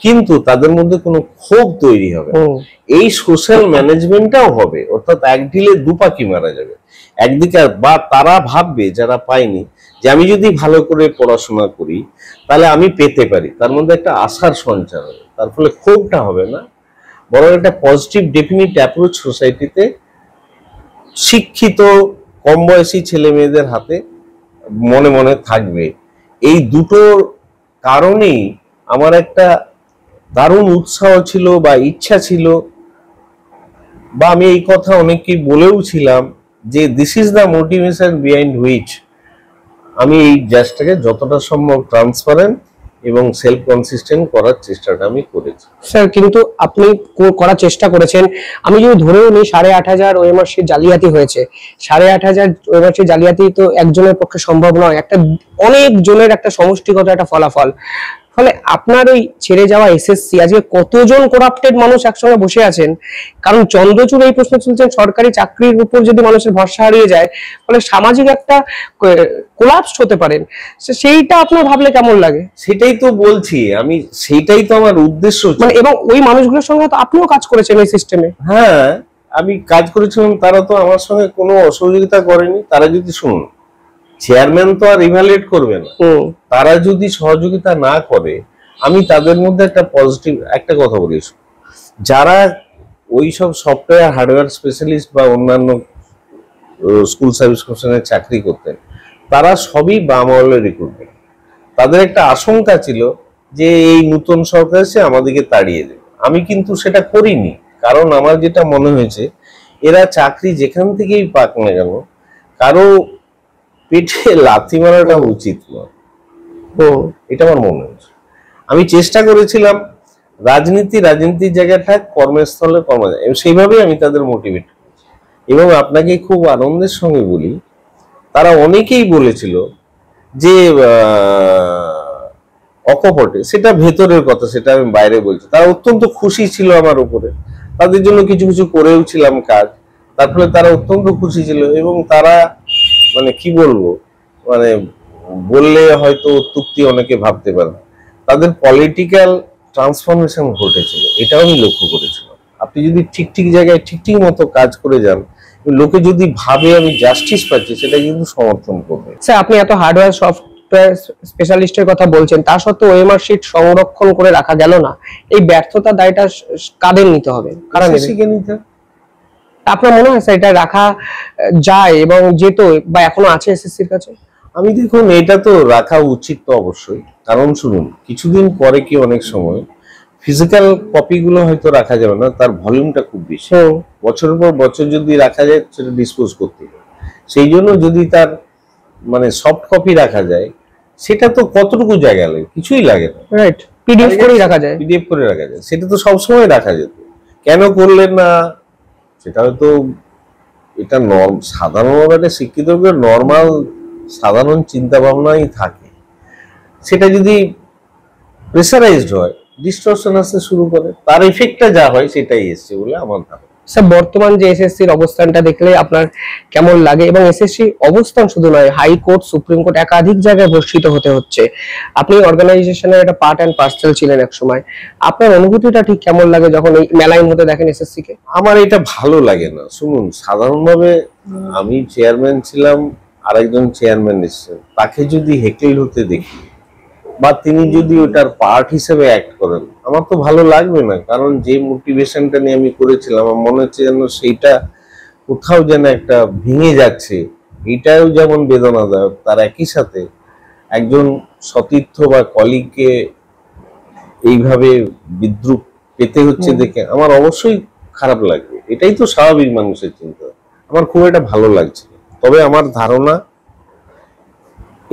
কিন্তু তাদের মধ্যে কোনো ক্ষোভ তৈরি হবে। এই সোশ্যাল ম্যানেজমেন্টটাও হবে, অর্থাৎ এক ঢিলে 2 পাখি মারা যাবে। একদিকে বা তারা ভাববে যারা পায়নি, যে আমি যদি ভালো করে পড়াশোনা করি তাহলে আমি পেতে পারি, তার মধ্যে একটা আশার সঞ্চার হবে। তার ফলে ক্ষোভটা হবে না, বরং একটা পজিটিভ ডেফিনিট অ্যাপ্রোচ সোসাইটিতে শিক্ষিত কম বয়সী ছেলে মেয়েদের হাতে মনে মনে থাকবে। এই দুটোর কারণেই আমার একটা দারুণ উৎসাহ ছিল বা ইচ্ছা ছিল, বা আমি এই কথা অনেককেই বলেও ছিলাম, যে this is the motivation behind which আমি এই জাজটাকে যতটা সম্ভব ট্রান্সপারেন্ট এবং সেলফ কনসিস্টেন্ট করার চেষ্টাটা আমি করেছি। স্যার, কিন্তু আপনি করার চেষ্টা করেছেন, আমি যদি ধরেও নিই 8,500 ওএমআর শিট জালিয়াতি হয়েছে, 8,500 ওএমআর শিট জালিয়াতি তো একজনের পক্ষে সম্ভব নয়, একটা অনেক জনের একটা সমষ্টিগত একটা ফলাফল। ফলে আপনার ওই ছেড়ে যাওয়া এসএসসি, আজকে কতজন করাপ্টেড মানুষ একসঙ্গে বসে আছেন। কারণ চন্দ্রচূড় এই প্রশ্ন তুলছেন, সরকারি চাকরির উপর যদি মানুষের ভরসা হারিয়ে যায়, ফলে সামাজিক একটা কোলাপস হতে পারেন। সেইটা আপনার ভাবলে কেমন লাগে? সেটাই তো বলছি আমি, সেইটাই তো আমার উদ্দেশ্য। মানে এবং ওই মানুষগুলোর সঙ্গে তো আপনিও কাজ করেছেন এই সিস্টেমে। হ্যাঁ, আমি কাজ করেছিলাম, তারা তো আমার সঙ্গে কোনো অসহযোগিতা করেনি। তারা যদি, শুনুন, চেয়ারম্যান তো আর ইভালুয়েট করবে না, তারা যদি সহযোগিতা না করে, আমি তাদের মধ্যে একটা পজিটিভ একটা কথা বলি, যারা ওই সব সফটওয়্যার হার্ডওয়্যার স্পেশালিস্ট বা অন্যান্য স্কুল সার্ভিস কমিশনের চাকরি করতেন, তারা সবই বাম আমলের রিক্রুটমেন্ট। তাদের একটা আশঙ্কা ছিল যে এই নতুন সরকার এসে আমাদেরকে তাড়িয়ে দেবে। আমি কিন্তু সেটা করিনি, কারণ আমার যেটা মনে হয়েছে এরা চাকরি যেখান থেকেই পাক না কেন কারো পেটে লাথি মারাটা উচিত নয়, এটা আমার মনে হয়েছে। আমি চেষ্টা করেছিলাম রাজনীতির জায়গাটা কর্মস্থলে সেইভাবেই আমি তাদের মোটিভেট করেছি। এবং আপনাকে খুব আনন্দের সঙ্গে বলি, তারা অনেকেই বলেছিল যে অকপটে, সেটা ভেতরের কথা, সেটা আমি বাইরে বলছি, তারা অত্যন্ত খুশি ছিল আমার উপরে, তাদের জন্য কিছু কিছু করেও ছিলাম কাজ, তার ফলে তারা অত্যন্ত খুশি ছিল। এবং তারা মানে কি বলবো, মানে বললে হয়তো অত্যুক্তি অনেকে ভাবতে পারে, তাদের পলিটিক্যাল ট্রান্সফরমেশন ঘটেছিল, এটাও আমি লক্ষ্য করেছিলাম। আপনি যদি ঠিক জায়গায় ঠিক মতো কাজ করে যান, লোকে যদি ভাবে আমি জাস্টিস পাচ্ছি, সেটা কিন্তু সমর্থন করবে। স্যার, আপনি এত হার্ডওয়্যার সফটওয়্যার স্পেশালিস্টের কথা বলছেন, তা সত্ত্বেও ওএমআর শিট সংরক্ষণ করে রাখা গেল না, এই ব্যর্থতার দায়টা কাদের নিতে হবে? কারা নেবে? আপনার মনে হয় স্যার এটা রাখা যায় এবং যেত, বা এখনো আছে এসএসসির কাছে? আমি দেখুন, এটা তো রাখা উচিত তো অবশ্যই, কারণ শুনুন, কিছুদিন পরে কি অনেক সময় ফিজিক্যাল কপি গুলো হয়তো রাখা যাবে না, তার ভলিউমটা খুব বেশি, বছরের পর বছর যদি রাখা যায় সেটা ডিসপোজ করতে হবে। সেই জন্য যদি তার মানে সফট কপি রাখা যায়, সেটা তো কতটুকু জায়গা লাগে, কিছুই লাগে না, রাইট? পিডিএফ করে রাখা যায়, সেটা তো সবসময় রাখা যেত, কেন করলেন না? সেটা হয়তো এটা সাধারণভাবে শিক্ষিত নর্মাল সাধারণ চিন্তা ভাবনাই থাকে, সেটা যদি প্রেসারাইজড হয়, ডিস্টরশন আসতে শুরু করে, তার এফেক্টটা যা হয় সেটাই এসছে বলে আমার ধারণা। স্যার, বর্তমান যে এসএসসির অবস্থানটা দেখলে আপনার কেমন লাগে? এবং এসএসসি অবস্থান শুধু নয়, হাইকোর্ট, সুপ্রিম কোর্ট, একাধিক জায়গায় ভর্ষিত হতে হচ্ছে। আপনি অর্গানাইজেশনের একটা পার্ট অ্যান্ড পার্সেল ছিলেন এক সময়, আপনার অনুভূতিটা ঠিক কেমন লাগে যখন এই মেলাইন হতে দেখেন এসএসসি কে? আমার এটা ভালো লাগে না। শুনুন, সাধারণভাবে আমি চেয়ারম্যান ছিলাম, আরেকজন চেয়ারম্যান এসেছেন, তাকে যদি হেকেল হতে দেখি বা তিনি যদি ওটার পার্ট হিসেবে অ্যাক্ট করেন, আমার তো ভালো লাগবে না। কারণ যে মোটিভেশনটা নিয়ে আমি করেছিলাম, আমার মনে হচ্ছে যেন সেইটা কোথাও যেন একটা ভেঙে যাচ্ছে। এটাও যেমন বেদনাদায়ক, তার একই সাথে একজন সতীর্থ বা কলিগকে এইভাবে বিদ্রুপ পেতে হচ্ছে দেখে আমার অবশ্যই খারাপ লাগবে। এটাই তো স্বাভাবিক মানুষের চিন্তা। আমার খুব একটা ভালো লাগছে। তবে আমার ধারণা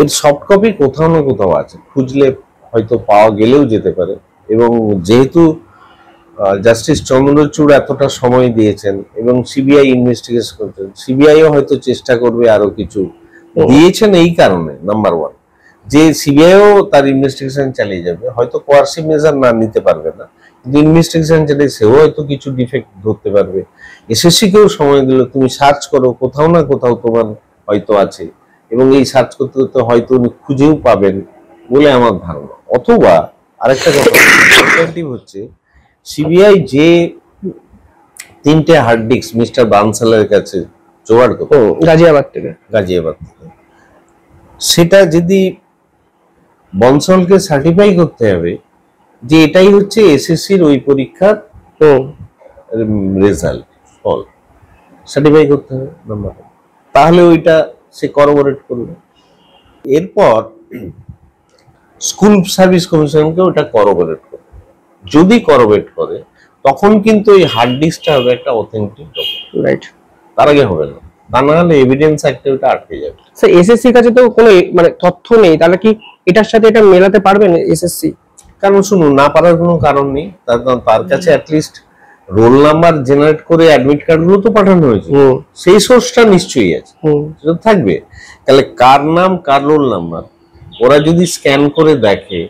এর সফট কপি কোথাও না কোথাও আছে, খুঁজলে হয়তো পাওয়া গেলেও যেতে পারে। এবং যেহেতু জাস্টিস চন্দ্রচূড় এতটা সময় দিয়েছেন এবং সিবিআই ইনভেস্টিগেশন করছেন, সিবিআইও হয়তো চেষ্টা করবে আরো কিছু, দিয়েছেন এই কারণে নাম্বার ওয়ান, যে সিবিআইও তার ইনভেস্টিগেশন চালিয়ে যাবে, হয়তো কোয়ার্সিভ মেজার না নিতে পারবে না, কিন্তু ইনভেস্টিগেশন চালিয়ে সেও হয়তো কিছু ডিফেক্ট ধরতে পারবে। এসএসসি কেও সময় দিল, তুমি সার্চ করো, কোথাও না কোথাও তোমার হয়তো আছে, এবং এই সার্চ করতে করতে হয়তো উনি খুঁজেও পাবেন বলে আমার ধারণা। অথবা আরেকটা কথা হচ্ছে, সিবিআই যে 3টে হার্ড ডিস্ক মিস্টার বানসালের কাছে জোগাড় করতো গাজিয়াবাদ থেকে, সেটা যদি বনসলকে সার্টিফাই করতে হবে যে এটাই হচ্ছে এসএসসির ওই পরীক্ষার রেজাল্ট, ফল সার্টিফাই করতে হবে নাম্বার, তাহলে ওইটা সে করবোরেট করবে। এরপর স্কুল সার্ভিস কমিশনকে ওটা করবোরেট করবে। যদি করবোরেট করে তখন কিন্তু এই হার্ড ডিস্কটা হবে একটা অথেন্টিক ডকুমেন্ট, রাইট? তার আগে হবে না, তা না হলে এভিডেন্স অ্যাক্টে ওটা আটকে যাবে। স্যার, এসএসসির কাছে তো কোনো মানে তথ্য নেই, তাহলে কি এটার সাথে এটা মেলাতে পারবেন এসএসসি? কারণ শুনুন, না পারার কোনো কারণ নেই, তার কাছে অ্যাটলিস্ট রোল নাম্বার জেনারেট করে অ্যাডমিট কার্ড গুলো তো পাঠানো হয়েছে, সেই সোর্সটা নিশ্চয়ই আছে, সেটা থাকবে। তাহলে কার নাম, কার রোল নাম্বার ওরা যদি স্ক্যান করে দেখে,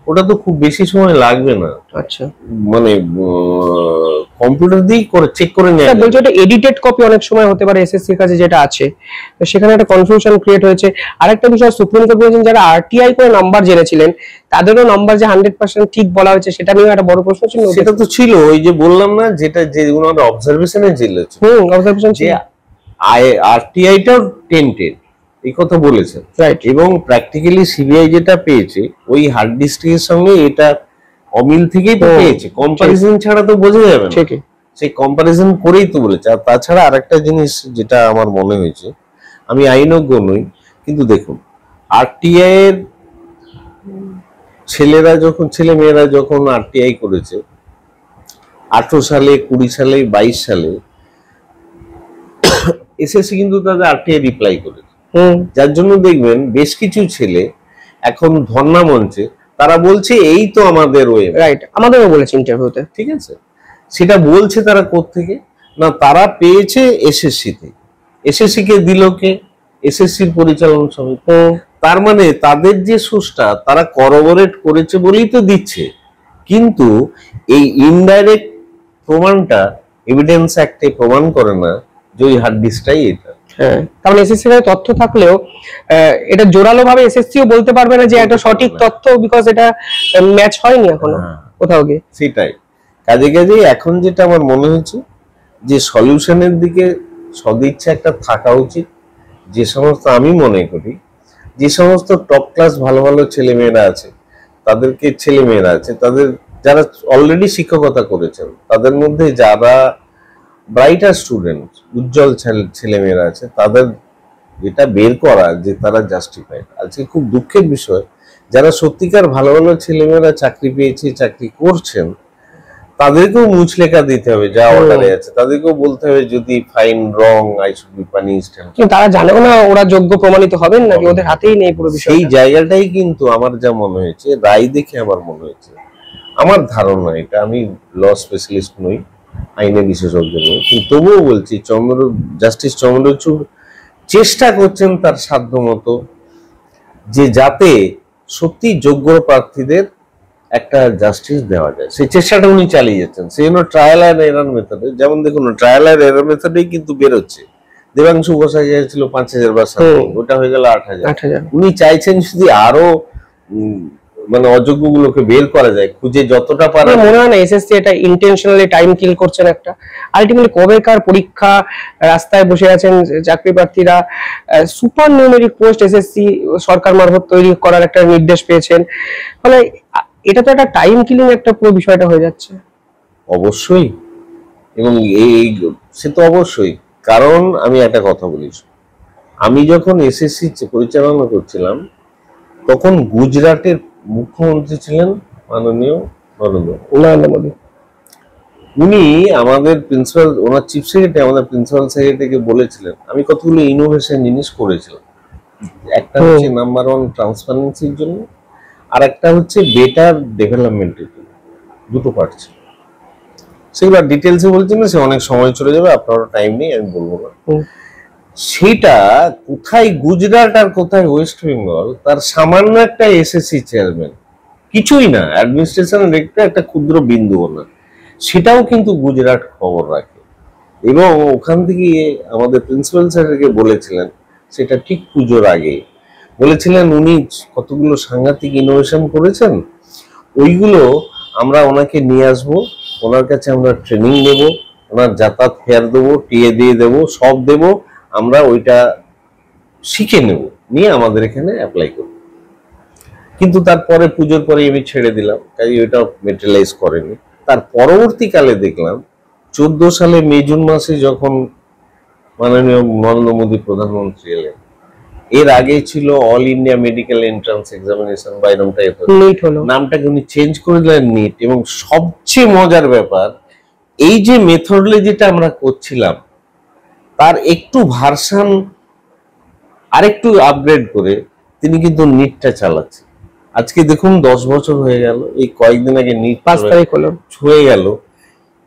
ওটা তো খুব বেশি সময় লাগবে না। আচ্ছা, মানে কম্পিউটার দিয়ে করে চেক করে নেওয়া। বলছি ওটা এডিটেড কপি অনেক সময় হতে পারে এসএসসি এর কাছে যেটা আছে, তো সেখানে একটা কনফিউশন ক্রিয়েট হয়েছে। আরেকটা বিষয়, সুপ্রিম কোর্ট বলেছেন যারা আরটিআই করে নাম্বার জেনেছিলেন তাদেরও নাম্বার যে 100% ঠিক বলা হয়েছে, সেটা নিয়ে একটা বড় প্রশ্ন ছিল। সেটা তো ছিল, ওই যে বললাম না, যেটা যেগুলো আমরা অবজারভেশনে জেলেছে, অবজারভেশন যে আরটিআইটাও টেন্টেড, এই কথা বলেছেন, রাইট? এবং প্র্যাকটিক্যালি সিবিআই যেটা পেয়েছে ওই হার্ড ডিস্কের সঙ্গে এটা অমিল থেকেই তো পেয়েছে, কম্পারিজন ছাড়া তো বোঝা যাবে না। সেই কম্পারিজন করেই তো বলেছে। আর তাছাড়া আরেকটা জিনিস যেটা আমার মনে হয়েছে, আমি আইনজ্ঞ নই, কিন্তু দেখুন আরটিআই এর ছেলে মেয়েরা যখন আরটিআই করেছে 18 সালে, 20 সালে, 22 সালে, এসএসসি কিন্তু তাদের আরটিআই রিপ্লাই করেছে। যার জন্য দেখবেন বেশ কিছু ছেলে এখন ধর্ণা মঞ্চে তারা বলছে এই তো আমাদের ওয়ে, রাইট, আমাদেরও বলেছে ইন্টারভিউতে। ঠিক আছে, সেটা বলছে তারা কোত্থেকে না, তারা পেয়েছে এসএসসি থেকে। এসএসসি কে দিল কে? এসএসসির পরিচালনা সমিতি। তার মানে তাদের যে সোর্সটা তারা করোবরেট করেছে বলেই তো দিচ্ছে, কিন্তু এই ইনডাইরেক্ট প্রমাণটা এভিডেন্স অ্যাক্টে প্রমাণ করে না যে ওই হার্ড ডিস্কটাই এটা। হ্যাঁ, কারণ এসএসসি এর তথ্য থাকলেও এটা জোরালো ভাবে এসএসসিও বলতে পারবে না যে এটা সঠিক তথ্য, বিকজ এটা ম্যাচ হয়নি এখনো কোথাও গিয়ে। সেটাই কাজে এখন যেটা আমার মনে হচ্ছে যে সলিউশনের দিকে সদিচ্ছা একটা থাকা উচিত। যে সমস্ত, আমি মনে করি যে সমস্ত টপ ক্লাস ভালো ভালো ছেলেমেয়েরা আছে তাদের যারা অলরেডি শিক্ষকতা করেছেন, তাদের মধ্যে যারা ব্রাইটার স্টুডেন্ট, উজ্জ্বল ছেলেমেয়েরা আছে, তাদের যেটা বের করা যে তারা জাস্টিফাইড। আজকে খুব দুঃখের বিষয়, যারা সত্যিকার ভালো ভালো ছেলেমেয়েরা চাকরি পেয়েছে, চাকরি করছেন, তাদেরকেও মুচলেখা দিতে হবে যা অর্ডারে আছে, তাদেরকেও বলতে হবে যদি fine wrong I should be punished. কিন্তু তারা জানে না ওরা যোগ্য প্রমাণিত হবেন নাকি, ওদের হাতেই নেই পুরো বিষয়। সেই জায়গাটাই কিন্তু আমার যা মনে হয়েছে, রায় দেখে আমার মনে হয়েছে, আমার ধারণা, এটা আমি ল স্পেশালিস্ট নই, আইনে বিশেষজ্ঞ নই, কিন্তু তবুও বলছি জাস্টিস চন্দ্রচূড় চেষ্টা করছেন তার সাধ্য মতো যে যাতে সত্যি যোগ্য প্রার্থীদের একটা জাস্টিস দেওয়া যায়, সেই চেষ্টাটা উনি চালিয়ে যাচ্ছেন। সেই জন্য ট্রায়াল অ্যান্ড এরর মেথডে, যেমন দেখুন ট্রায়াল অ্যান্ড এরর মেথডেই কিন্তু বেরোচ্ছে। দেবাংশু বসা ছিল 5000 বা ওটা হয়ে গেল 8000। উনি চাইছেন যদি আরো মানে অযোগ্য গুলোকে বের করা যায়, খুঁজে যতটা পারে। মনে হয় না এসএসসি এটা ইন্টেনশনালি টাইম কিল করছেন একটা? আলটিমেটলি কবেকার পরীক্ষা, রাস্তায় বসে আছেন চাকরি প্রার্থীরা, সুপার নিউমেরিক পোস্ট এসএসসি সরকার মারফত তৈরি করার একটা নির্দেশ পেয়েছেন, ফলে এটা তো একটা টাইম কিলিং একটা পুরো বিষয়টা হয়ে যাচ্ছে। অবশ্যই, এবং এই সে তো অবশ্যই, কারণ আমি একটা কথা বলি, আমি যখন এসএসসি পরিচালনা করছিলাম তখন গুজরাটের মুখ্যমন্ত্রী ছিলেন মাননীয় নরেন্দ্র মোদী। উনি আমাদের প্রিন্সিপাল, ওনার চিফ সেক্রেটারি আমাদের প্রিন্সিপাল সেক্রেটারিকে বলেছিলেন, আমি কতগুলো ইনোভেশন জিনিস করেছিলাম। একটা হচ্ছে নাম্বার 1 ট্রান্সপারেন্সির জন্য, আর একটা হচ্ছে বেটার ডেভেলপমেন্টের জন্য, দুটো পার্ট ছিল। সেগুলো ডিটেলসে বলছি না, সে অনেক সময় চলে যাবে, আপনারও টাইম নেই, আমি বলবো না। সেটা কোথায় গুজরাট আর কোথায় ওয়েস্ট বেঙ্গল, তার সামান্য একটা এসএসসি চেয়ারম্যান, কিছুই না, অ্যাডমিনিস্ট্রেশনের একটা ক্ষুদ্র বিন্দু না, সেটাও কিন্তু গুজরাট খবর রাখে। এবং ওখান থেকে আমাদের প্রিন্সিপাল স্যারকে বলেছিলেন, সেটা ঠিক পুজোর আগে বলেছিলেন, উনি কতগুলো সাংঘাতিক ইনোভেশন করেছেন, ওইগুলো আমরা ওনাকে নিয়ে আসবো, ওনার কাছে আমরা ট্রেনিং দেব, ওনার যাতায়াত ফেয়ার দেবো, টিএ দিয়ে দেবো, সব দেবো, আমরা ওইটা শিখে নেব, নিয়ে আমাদের এখানে অ্যাপ্লাই করব। কিন্তু তারপরে পুজোর পরে আমি ছেড়ে দিলাম, তাই ওইটা মেটেরিয়ালাইজ করেনি। তার পরবর্তীকালে দেখলাম 14 সালে মে জুন মাসে যখন মাননীয় নরেন্দ্র মোদী প্রধানমন্ত্রী এলেন, এর আগে ছিল all India medical entrance examination বা এরকম টাইপের, নামটাকে উনি চেঞ্জ করে দিলেন নিট। এবং সবচেয়ে মজার ব্যাপার, এই যে মেথডোলজিটা আমরা করছিলাম তার একটু ভার্সন আরেকটু আপগ্রেড করে তিনি কিন্তু নিটটা চালাচ্ছে। আজকে দেখুন 10 বছর হয়ে গেল, এই কয়েকদিন আগে নিট 5 তারিখ হলো, হয়ে গেল।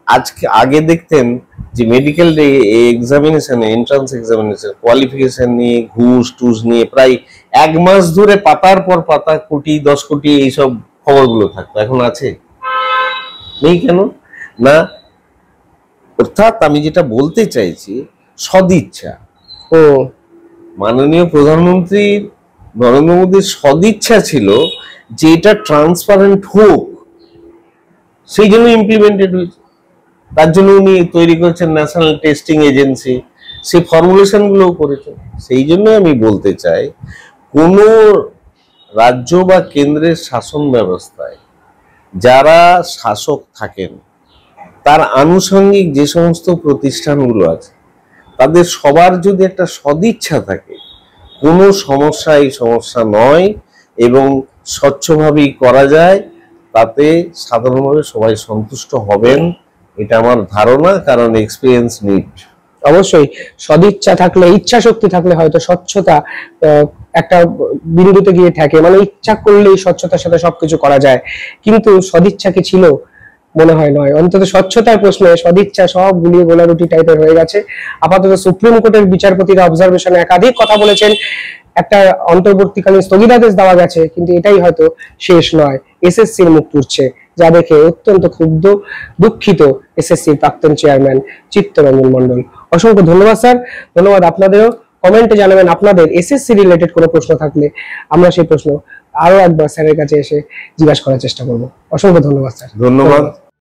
আজকে আগে দেখতেন যে medical examination, entrance examination, qualification নিয়ে ঘুষ টুস নিয়ে প্রায় 1 মাস ধরে পাতার পর পাতা, কোটি 10 কোটি এইসব খবরগুলো থাকতো, এখন আছে? নেই। কেন না? অর্থাৎ আমি যেটা বলতে চাইছি, সদিচ্ছা, মাননীয় প্রধানমন্ত্রী নরেন্দ্র মোদীর সদিচ্ছা ছিল যে এটা ট্রান্সপারেন্ট হোক, সেই জন্য ইমপ্লিমেন্টেড হয়েছে। তার জন্য উনি তৈরি করেছেন ন্যাশনাল টেস্টিং এজেন্সি, সেই ফর্মুলেশন গুলোও করেছেন। সেই জন্য আমি বলতে চাই, কোন রাজ্য বা কেন্দ্রের শাসন ব্যবস্থায় যারা শাসক থাকেন তার আনুষঙ্গিক যে সমস্ত প্রতিষ্ঠানগুলো আছে তাদের সবার যদি একটা সদিচ্ছা থাকে, কোনো সমস্যা এই সমস্যা নয় এবং স্বচ্ছভাবেই করা যায়, তাতে সাধারণভাবে সবাই সন্তুষ্ট হবেন, এটা আমার ধারণা। কারণ এক্সপিরিয়েন্স নিড। অবশ্যই সদিচ্ছা থাকলে, ইচ্ছা শক্তি থাকলে হয়তো স্বচ্ছতা একটা বিন্দুতে গিয়ে থাকে, মানে ইচ্ছা করলেই স্বচ্ছতার সাথে সবকিছু করা যায়, কিন্তু সদিচ্ছা কি ছিল? মনে হয় নয়। অন্তত স্বচ্ছতার প্রশ্নে সদিচ্ছা সব গুলিয়ে গোলারুটি টাইপের হয়ে গেছে। আপাতত সুপ্রিম কোর্টের বিচারপতিরা অবজারভেশনে একাধিক কথা বলেছেন, একটা অন্তর্বর্তীকালীন স্থগিতাদেশ দেওয়া গেছে, কিন্তু এটাই হয়তো শেষ নয়। এসএসসির মুখ পুড়ছে, যা দেখে অত্যন্ত ক্ষুব্ধ, দুঃখিত এসএসসির প্রাক্তন চেয়ারম্যান চিত্তরঞ্জন মণ্ডল। অসংখ্য ধন্যবাদ স্যার। ধন্যবাদ আপনাদেরও। কমেন্টে জানাবেন আপনাদের এসএসসি রিলেটেড কোনো প্রশ্ন থাকলে, আমরা সেই প্রশ্ন আরো একবার স্যারের কাছে এসে জিজ্ঞাসা করার চেষ্টা করব। অসংখ্য ধন্যবাদ স্যার। ধন্যবাদ।